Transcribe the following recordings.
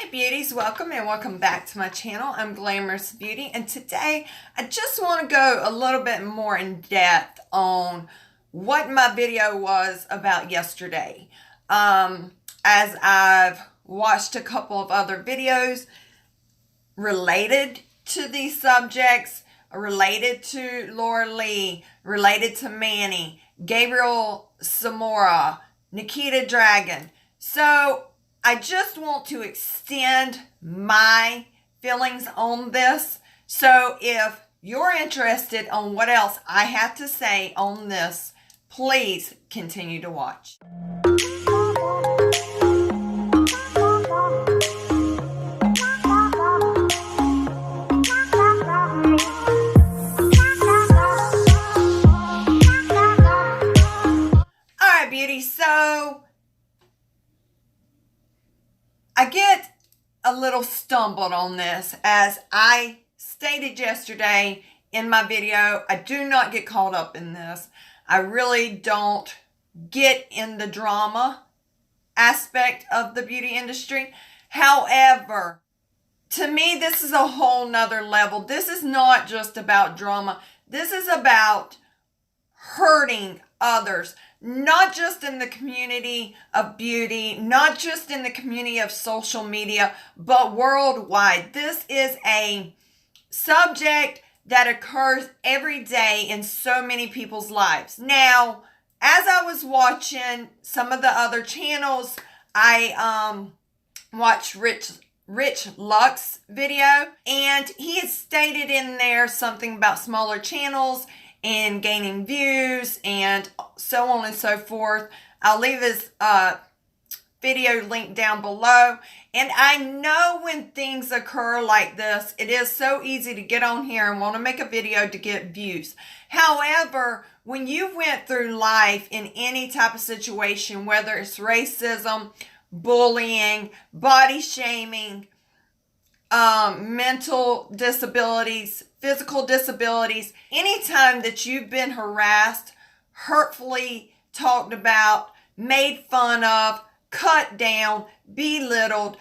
Hey beauties, welcome back to my channel. I'm Glamorous Beauty, and today I just want to go a little bit more in depth on what my video was about yesterday. As I've watched a couple of other videos related to these subjects, related to Laura Lee, related to Manny, Gabriel Samora, Nikita Dragon. So I just want to extend my feelings on this. So if you're interested on what else I have to say on this, please continue to watch. Alright, beauty, so I get a little stumbled on this. As I stated yesterday in my video, I do not get caught up in this. I really don't get in the drama aspect of the beauty industry. However, to me, this is a whole nother level. This is not just about drama. This is about hurting others. Not just in the community of beauty, not just in the community of social media, but worldwide. This is a subject that occurs every day in so many people's lives. Now, as I was watching some of the other channels, I watched Rich Lux video, and he had stated in there something about smaller channels and gaining views and so on and so forth. I'll leave his video link down below. And I know when things occur like this, it is so easy to get on here and want to make a video to get views. However, when you went through life in any type of situation, whether it's racism, bullying, body shaming, mental disabilities, physical disabilities, anytime that you've been harassed, hurtfully talked about, made fun of, cut down, belittled,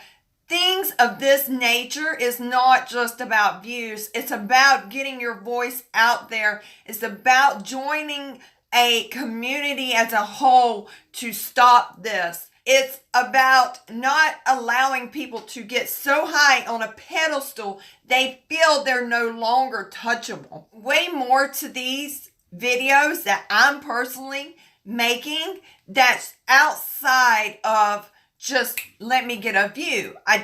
things of this nature is not just about views. It's about getting your voice out there. It's about joining a community as a whole to stop this. It's about not allowing people to get so high on a pedestal they feel they're no longer touchable. Way more to these videos that I'm personally making that's outside of just let me get a view. I'm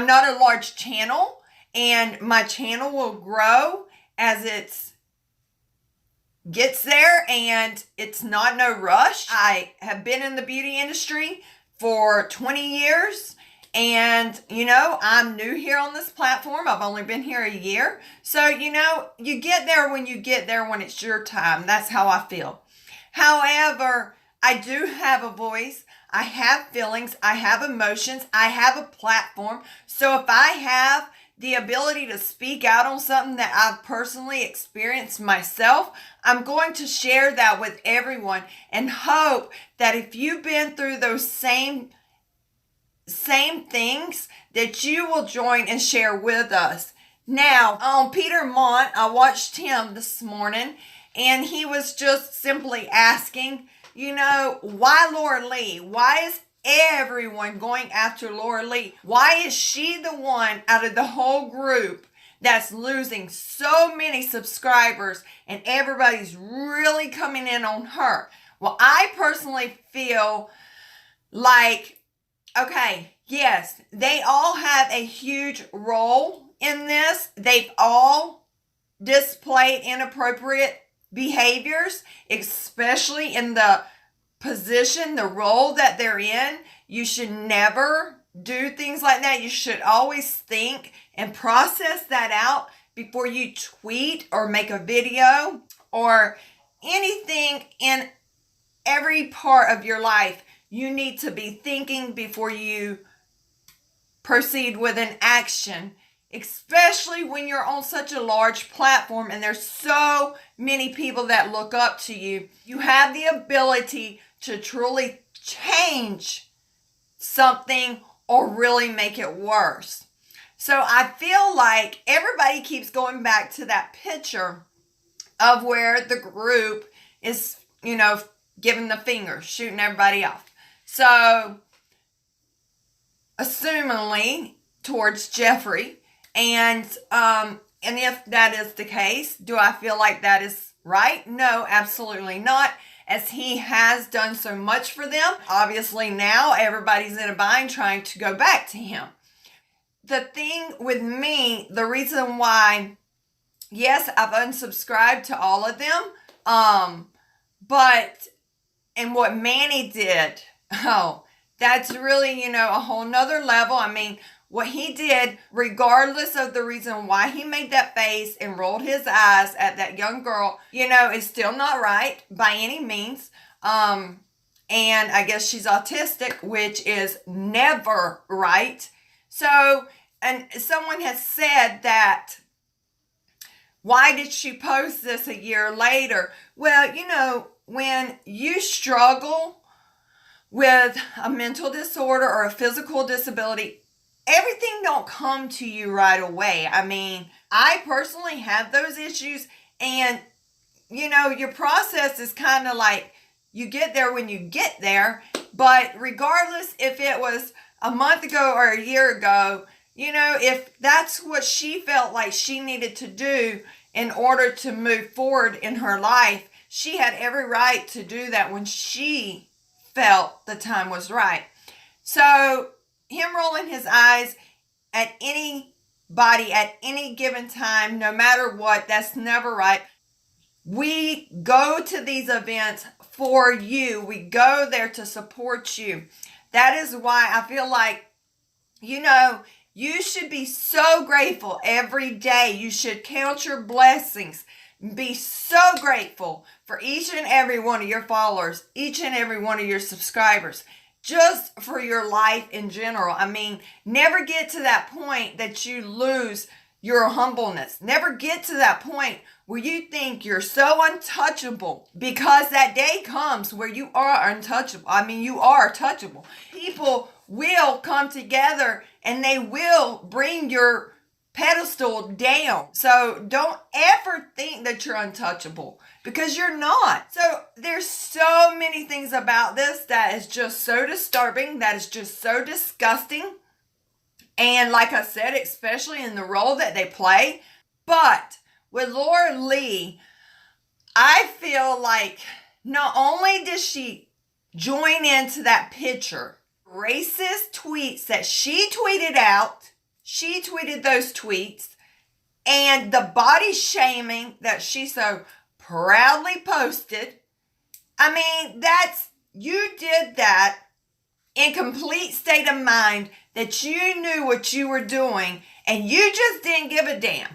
not a large channel, and my channel will grow as it's gets there, and it's not no rush. I have been in the beauty industry for 20 years, and I'm new here on this platform. I've only been here a year. So you get there when you get there, when it's your time. That's how I feel. However, I do have a voice. I have feelings. I have emotions. I have a platform. So if I have the ability to speak out on something that I've personally experienced myself, I'm going to share that with everyone and hope that if you've been through those same things, that you will join and share with us. Now, on Peter Mont, I watched him this morning, and he was just simply asking, why Laura Lee? Why is everyone going after Laura Lee? Why is she the one out of the whole group that's losing so many subscribers, and everybody's really coming in on her? Well, I personally feel like, okay, yes, they all have a huge role in this. They've all displayed inappropriate behaviors, especially in the position, the role that they're in. You should never do things like that. You should always think and process that out before you tweet or make a video or anything in every part of your life. You need to be thinking before you proceed with an action, especially when you're on such a large platform and there's so many people that look up to you. You have the ability to truly change something or really make it worse. So I feel like everybody keeps going back to that picture of where the group is, giving the finger, shooting everybody off. So, assumingly towards Jeffrey, and if that is the case, do I feel like that is right? No, absolutely not. As he has done so much for them, obviously now everybody's in a bind trying to go back to him. The thing with me, the reason why, yes, I've unsubscribed to all of them, and what Manny did, that's really, a whole nother level. I mean, what he did, regardless of the reason why he made that face and rolled his eyes at that young girl, is still not right by any means. And I guess she's autistic, which is never right. So, and someone has said that, why did she post this a year later? Well, when you struggle with a mental disorder or a physical disability, everything don't come to you right away. I mean, I personally have those issues, and your process is kind of like you get there when you get there. But regardless if it was a month ago or a year ago, if that's what she felt like she needed to do in order to move forward in her life, she had every right to do that when she felt the time was right. So him rolling his eyes at anybody at any given time, no matter what, that's never right. We go to these events for you. We go there to support you. That is why I feel like, you should be so grateful every day. You should count your blessings. Be so grateful for each and every one of your followers, each and every one of your subscribers, just for your life in general. I mean, never get to that point that you lose your humbleness. Never get to that point where you think you're so untouchable, because that day comes where you are untouchable. I mean, you are touchable. People will come together and they will bring your pedestal down. So don't ever think that you're untouchable, because you're not. So there's so many things about this that is just so disturbing, that is just so disgusting. And like I said, especially in the role that they play. But with Laura Lee, I feel like not only did she join into that picture, racist tweets that she tweeted out, she tweeted those tweets, and the body shaming that she so proudly posted. I mean, you did that in complete state of mind, that you knew what you were doing and you just didn't give a damn.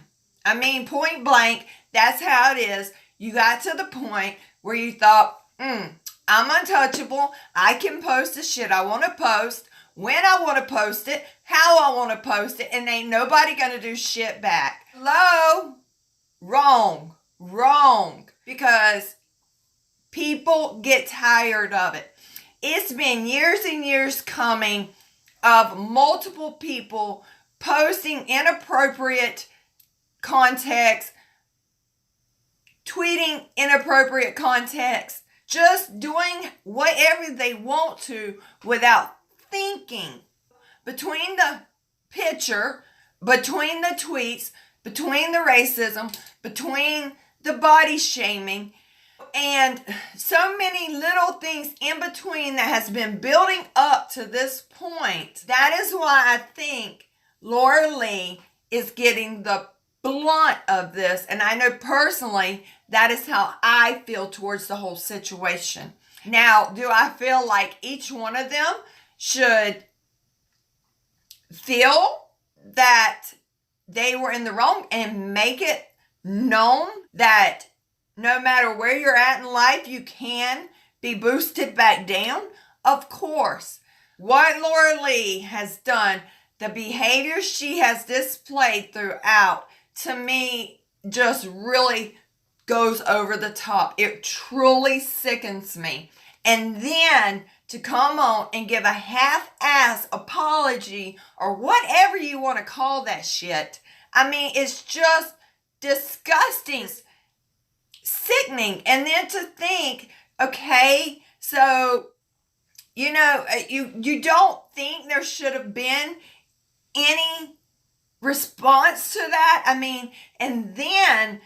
I mean, point blank, that's how it is. You got to the point where you thought, I'm untouchable. I can post the shit I want to post, when I want to post it, how I want to post it, and ain't nobody going to do shit back. Hello? Wrong. Because people get tired of it. It's been years and years coming of multiple people posting inappropriate context, tweeting inappropriate context, just doing whatever they want to without thinking. Between the picture, between the tweets, between the racism, between the body shaming, and so many little things in between that has been building up to this point. That is why I think Laura Lee is getting the blunt of this. And I know personally that is how I feel towards the whole situation. Now, do I feel like each one of them should feel that they were in the wrong and make it known that no matter where you're at in life, you can be boosted back down? Of course. What Laura Lee has done, the behavior she has displayed throughout, to me, just really goes over the top. It truly sickens me. And then to come on and give a half-ass apology or whatever you want to call that shit. I mean, it's just disgusting, sickening. And then to think, okay, so, you know, you don't think there should have been any response to that? I mean, and then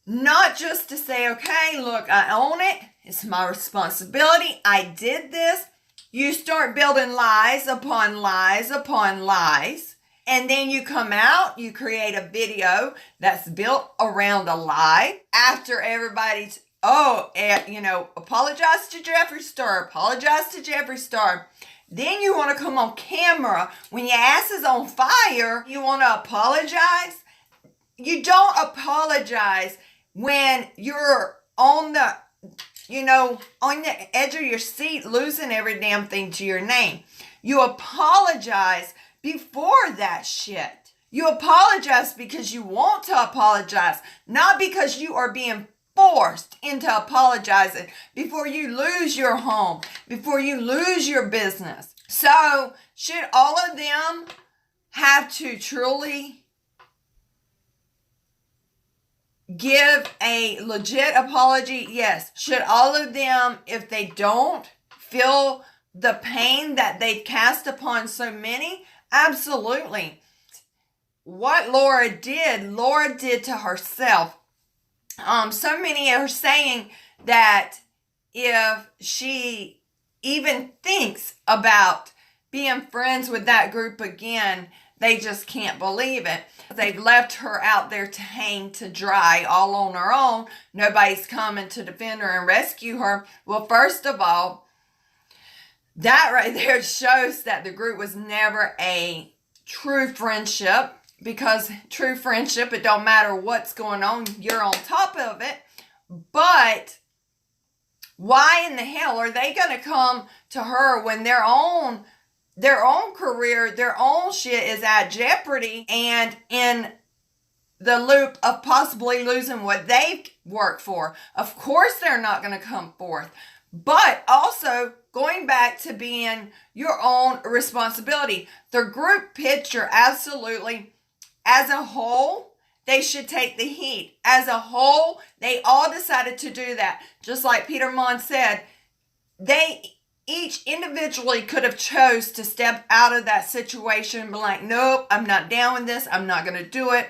not just to say, okay, look, I own it. It's my responsibility. I did this. You start building lies upon lies upon lies. And then you come out, you create a video that's built around a lie after everybody's, apologize to Jeffree Star, apologize to Jeffree Star. Then you want to come on camera when your ass is on fire. You want to apologize? You don't apologize when you're on the edge of your seat, losing every damn thing to your name. You apologize before that shit. You apologize because you want to apologize, not because you are being forced into apologizing before you lose your home, before you lose your business. So, should all of them have to truly give a legit apology? Yes. Should all of them, if they don't feel the pain that they've cast upon so many? Absolutely. What Laura did to herself. So many are saying that if she even thinks about being friends with that group again, they just can't believe it. They've left her out there to hang to dry all on her own. Nobody's coming to defend her and rescue her. Well, first of all, that right there shows that the group was never a true friendship, because true friendship, it don't matter what's going on, you're on top of it. But why in the hell are they going to come to her when their own career, their own shit is at jeopardy and in the loop of possibly losing what they've worked for? Of course they're not going to come forth. But also going back to being your own responsibility. The group picture, absolutely, as a whole, they should take the heat. As a whole, they all decided to do that. Just like Peter Mon said, they each individually could have chose to step out of that situation and be like, nope, I'm not down with this. I'm not going to do it.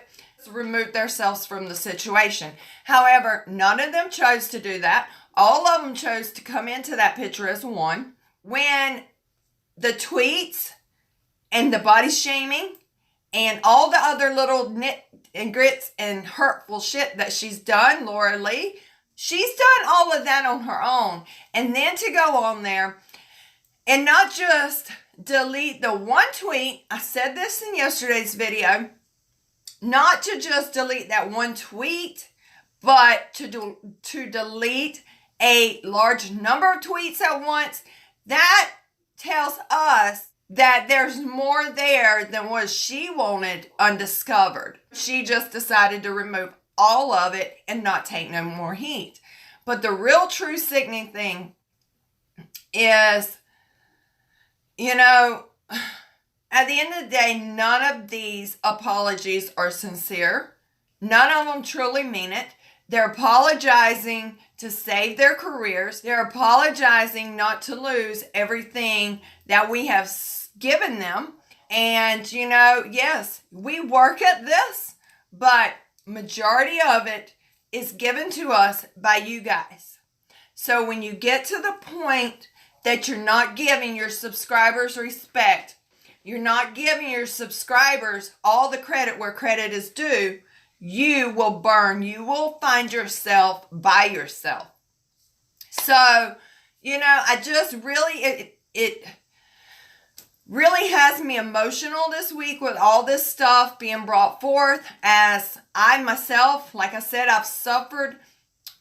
Remove themselves from the situation. However, none of them chose to do that. All of them chose to come into that picture as one. When the tweets and the body shaming and all the other little nit and grits and hurtful shit that she's done, Laura Lee, she's done all of that on her own. And then to go on there and not just delete the one tweet, I said this in yesterday's video, not to just delete that one tweet, but to delete a large number of tweets at once. That tells us that there's more there than what she wanted undiscovered. She just decided to remove all of it and not take no more heat. But the real true sickening thing is, at the end of the day, none of these apologies are sincere. None of them truly mean it. They're apologizing to save their careers. They're apologizing not to lose everything that we have given them. And, yes, we work at this, but majority of it is given to us by you guys. So when you get to the point that you're not giving your subscribers respect, you're not giving your subscribers all the credit where credit is due, you will burn. You will find yourself by yourself. So, I just really, it really has me emotional this week with all this stuff being brought forth, as I myself, like I said, I've suffered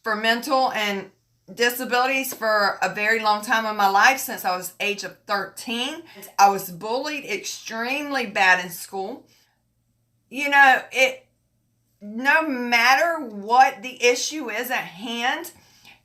for mental and disabilities for a very long time in my life, since I was age of 13. I was bullied extremely bad in school. No matter what the issue is at hand,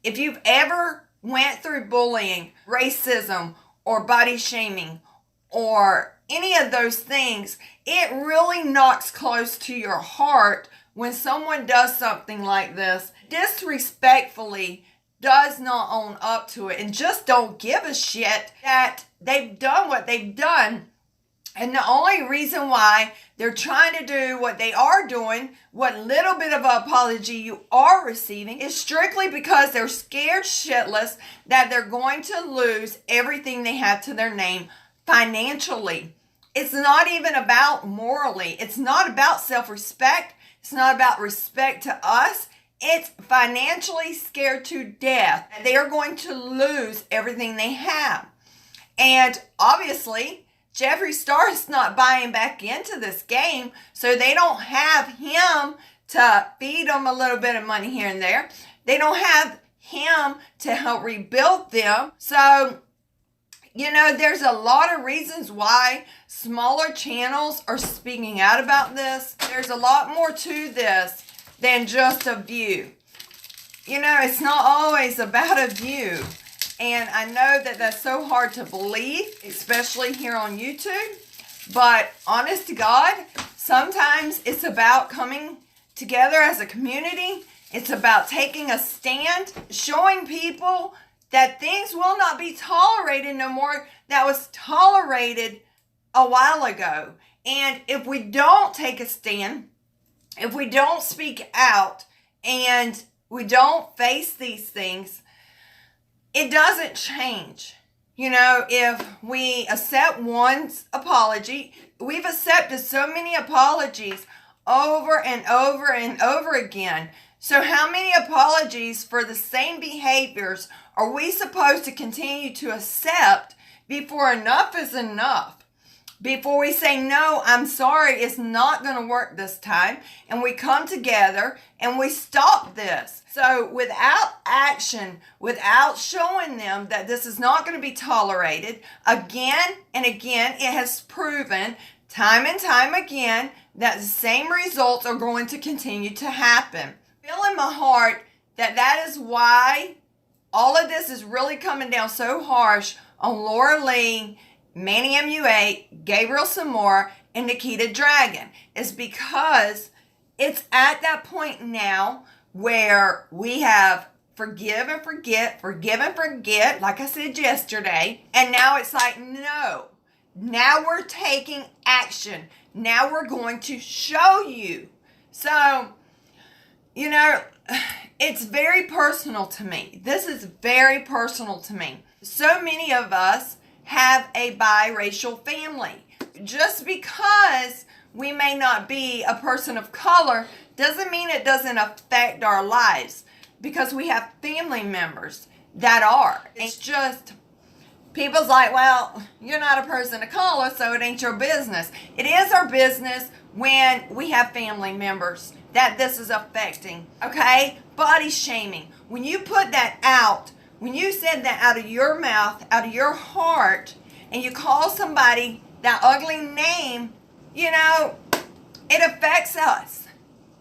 if you've ever went through bullying, racism, or body shaming, or any of those things, it really knocks close to your heart when someone does something like this, disrespectfully does not own up to it, and just don't give a shit that they've done what they've done. And the only reason why they're trying to do what they are doing, what little bit of an apology you are receiving, is strictly because they're scared shitless that they're going to lose everything they have to their name financially. It's not even about morally. It's not about self-respect. It's not about respect to us. It's financially scared to death. They are going to lose everything they have. And obviously, Jeffree Star is not buying back into this game, so they don't have him to feed them a little bit of money here and there. They don't have him to help rebuild them. So, you know, there's a lot of reasons why smaller channels are speaking out about this. There's a lot more to this than just a view. You know, it's not always about a view. And I know that that's so hard to believe, especially here on YouTube. But honest to God, sometimes it's about coming together as a community. It's about taking a stand, showing people that things will not be tolerated no more that was tolerated a while ago. And if we don't take a stand, if we don't speak out, and we don't face these things, it doesn't change. You know, if we accept one's apology, we've accepted so many apologies over and over and over again. So how many apologies for the same behaviors are we supposed to continue to accept before enough is enough? Before we say, no, I'm sorry, it's not going to work this time, and we come together and we stop this. So without action, without showing them that this is not going to be tolerated, again and again, it has proven time and time again that the same results are going to continue to happen. I feel in my heart that that is why all of this is really coming down so harsh on Laura Lee, Manny Mua, Gabriel some more, and Nikita Dragon, is because it's at that point now where we have forgive and forget, like I said yesterday, and now it's like, no, now we're taking action. Now we're going to show you. So, you know, it's very personal to me. This is very personal to me. So many of us have a biracial family. Just because we may not be a person of color doesn't mean it doesn't affect our lives, because we have family members that are. It's just, people's like, well, you're not a person of color, so it ain't your business. It is our business when we have family members that this is affecting, okay? Body shaming. When you put that out, when you said that out of your mouth, out of your heart, and you call somebody that ugly name, you know, it affects us.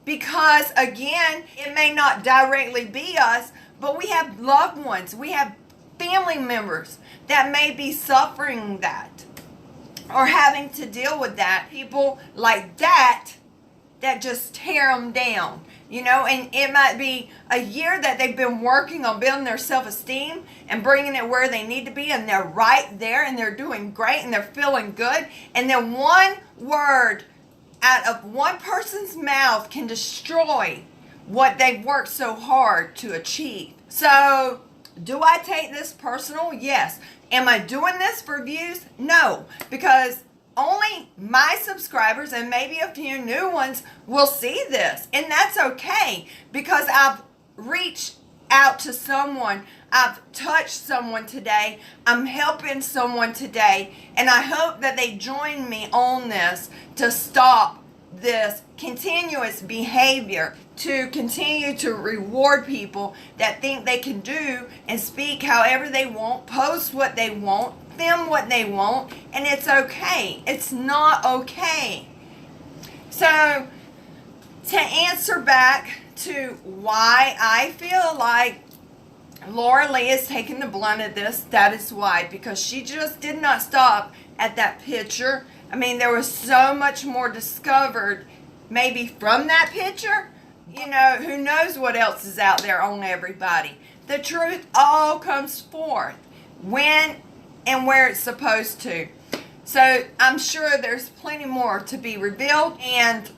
Because, again, it may not directly be us, but we have loved ones, we have family members that may be suffering that or having to deal with that. People like that just tear them down. You know, and it might be a year that they've been working on building their self-esteem and bringing it where they need to be, and they're right there, and they're doing great, and they're feeling good. And then one word out of one person's mouth can destroy what they've worked so hard to achieve. So, do I take this personal? Yes. Am I doing this for views? No, because only my subscribers and maybe a few new ones will see this. And that's okay, because I've reached out to someone. I've touched someone today. I'm helping someone today. And I hope that they join me on this to stop this continuous behavior, to continue to reward people that think they can do and speak however they want, post what they want, film what they want, and it's okay. It's not okay. So, to answer back to why I feel like Laura Lee is taking the blunt of this. That is why, because she just did not stop at that picture. I mean, there was so much more discovered maybe from that picture. You know, who knows what else is out there on everybody. The truth all comes forth when and where it's supposed to. So I'm sure there's plenty more to be revealed. And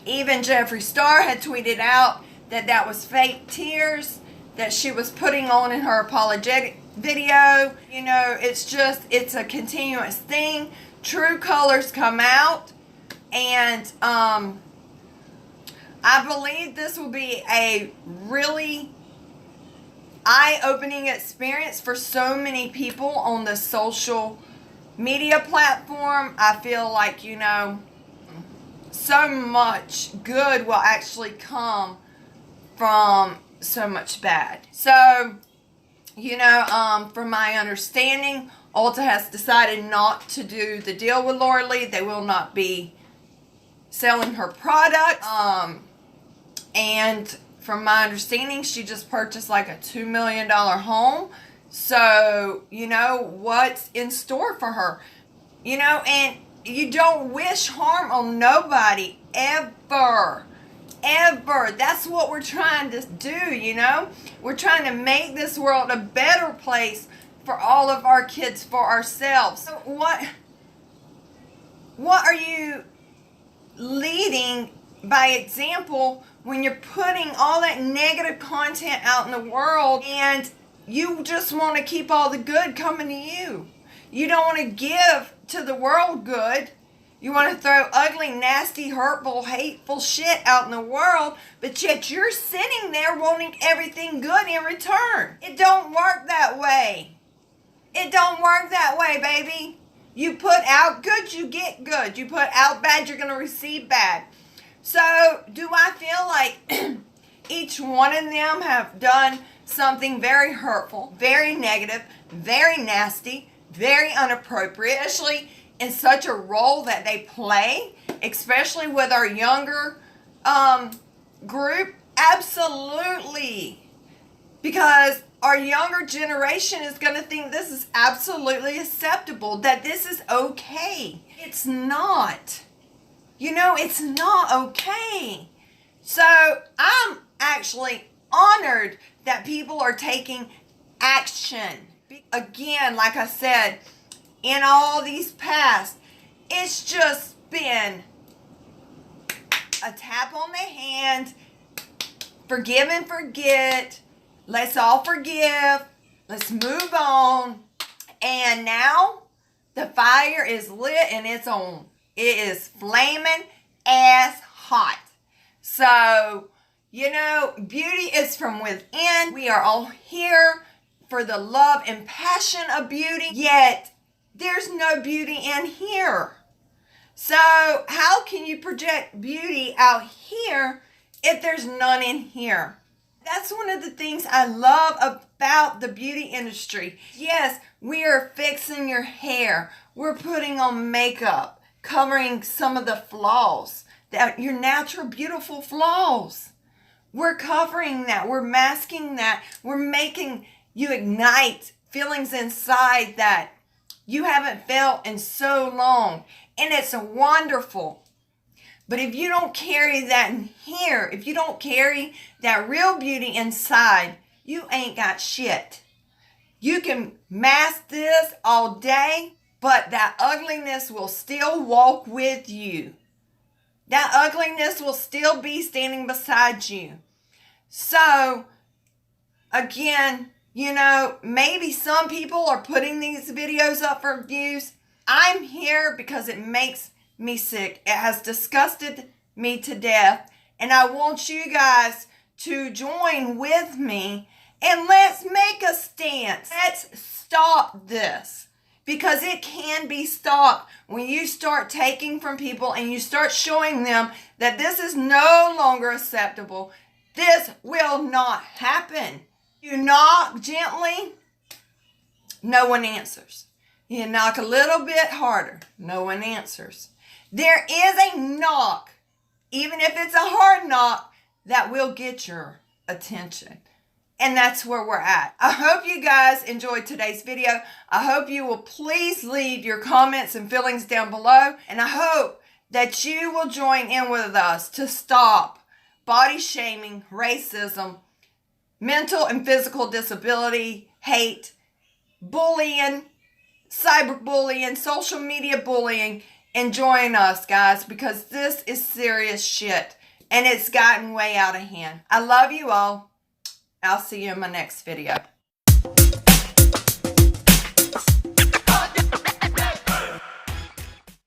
even Jeffree Star had tweeted out that that was fake tears that she was putting on in her apologetic video. You know, it's a continuous thing. True colors come out. And I believe this will be a really eye-opening experience for so many people on the social media platform. I feel like, you know, so much good will actually come from so much bad. So, you know, from my understanding, Ulta has decided not to do the deal with Laura Lee. They will not be selling her products. And from my understanding, she just purchased like a $2 million home. So, you know, what's in store for her? You know, and you don't wish harm on nobody, ever. Ever. That's what we're trying to do, you know? We're trying to make this world a better place for all of our kids, for ourselves. So what are you leading by example when you're putting all that negative content out in the world and you just want to keep all the good coming to you? You don't want to give to the world good. You want to throw ugly, nasty, hurtful, hateful shit out in the world, but yet you're sitting there wanting everything good in return. It don't work that way. It don't work that way, baby. You put out good, you get good. You put out bad, you're going to receive bad. So, do I feel like each one of them have done something very hurtful, very negative, very nasty, very inappropriate, especially in such a role that they play, especially with our younger group? Absolutely. Because our younger generation is going to think this is absolutely acceptable, that this is okay. It's not. You know, it's not okay. So I'm actually honored that people are taking action. Again, like I said, in all these past, it's just been a tap on the hand, forgive and forget, let's all forgive, let's move on. And now the fire is lit and it's on. It is flaming ass hot. So, you know, beauty is from within. We are all here for the love and passion of beauty, yet there's no beauty in here. So how can you project beauty out here if there's none in here? That's one of the things I love about the beauty industry. Yes, we are fixing your hair. We're putting on makeup, covering some of the flaws, your natural, beautiful flaws. We're covering that. We're masking that. We're making you ignite feelings inside that you haven't felt in so long. And it's wonderful. But if you don't carry that in here, if you don't carry that real beauty inside, you ain't got shit. You can mask this all day, but that ugliness will still walk with you. That ugliness will still be standing beside you. So, again, you know, maybe some people are putting these videos up for views. I'm here because it makes me sick. It has disgusted me to death. And I want you guys to join with me and let's make a stance. Let's stop this. Because it can be stopped when you start taking from people and you start showing them that this is no longer acceptable. This will not happen. You knock gently, no one answers. You knock a little bit harder, no one answers. There is a knock, even if it's a hard knock, that will get your attention. And that's where we're at. I hope you guys enjoyed today's video. I hope you will please leave your comments and feelings down below. And I hope that you will join in with us to stop body shaming, racism, mental and physical disability, hate, bullying, cyberbullying, social media bullying, and join us, guys, because this is serious shit and it's gotten way out of hand. I love you all. I'll see you in my next video.